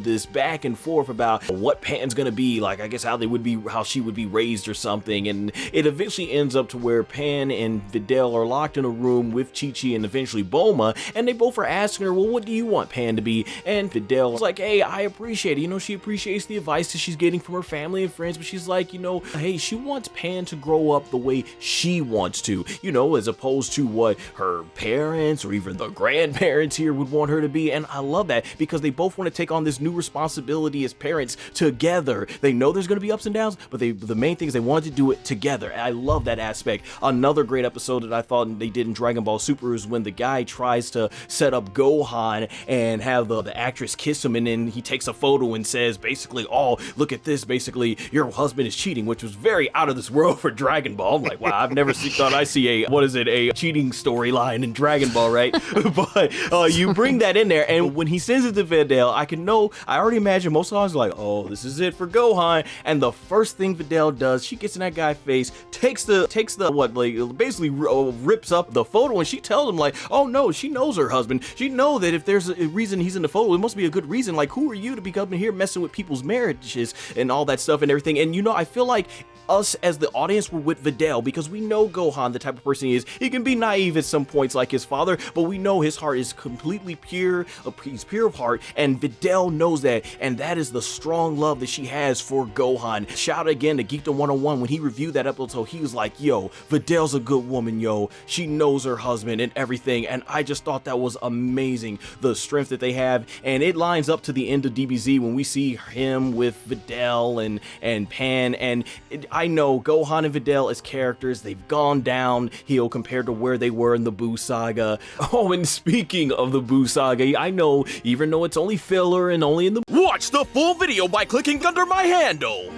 this back and forth about what Pan's gonna be, like I guess how she would be raised or something, and it eventually ends up to where Pan and Videl are locked in a room with Chichi and eventually Bulma, and they both are asking her, well, what do you want Pan to be? And Videl's like, hey, I appreciate it, you know, she appreciates the advice that she's getting from her family and friends, but she's like, you know, hey, she wants Pan to grow up the way she wants to, you know, as opposed to what her parents or even the grandparents here would want her to be. And I love that because they both want to take on this new responsibility as parents together. They know there's going to be ups and downs, but the main thing is they want to do it together. And I love that aspect. Another great episode that I thought they did in Dragon Ball Super is when the guy tries to set up Gohan and have the actress kiss him, and then he takes a photo and says basically, oh, look at this, basically your husband is cheating, which was very out of this world for Dragon Ball. I'm like, wow, I've never thought I see a cheating storyline in Dragon Ball, right? But you bring that in there, and when he sends it to Videl, I already imagine most of us like, oh, this is it for Gohan. And the first thing Videl does, she gets in that guy's face, takes the basically rips up the photo, and she tells him like, oh no, she knows her husband. She know that if there's a reason he's in the photo, it must be a good reason. Like, who are you to be coming here messing with people's marriages and all that stuff and everything? And you know, I feel like us as the audience were with Videl because we know Gohan, the type of person he is. He can be naive at some points like his father, but we know his heart is completely pure. He's pure of heart, and Videl knows that, and that is the strong love that she has for Gohan. Shout out again to Geekdom 101 when he reviewed that episode. He was like, yo, Videl's a good woman, yo. She knows her husband and everything, and I just thought that was amazing, the strength that they have, and it lines up to the end of DBZ when we see him with Videl and Pan, and I know Gohan and Videl as characters, they've gone downhill compared to where they were in the Buu saga. Oh, and speaking of the Buu saga, I know, even though it's only filler and only in the... Watch the full video by clicking under my handle!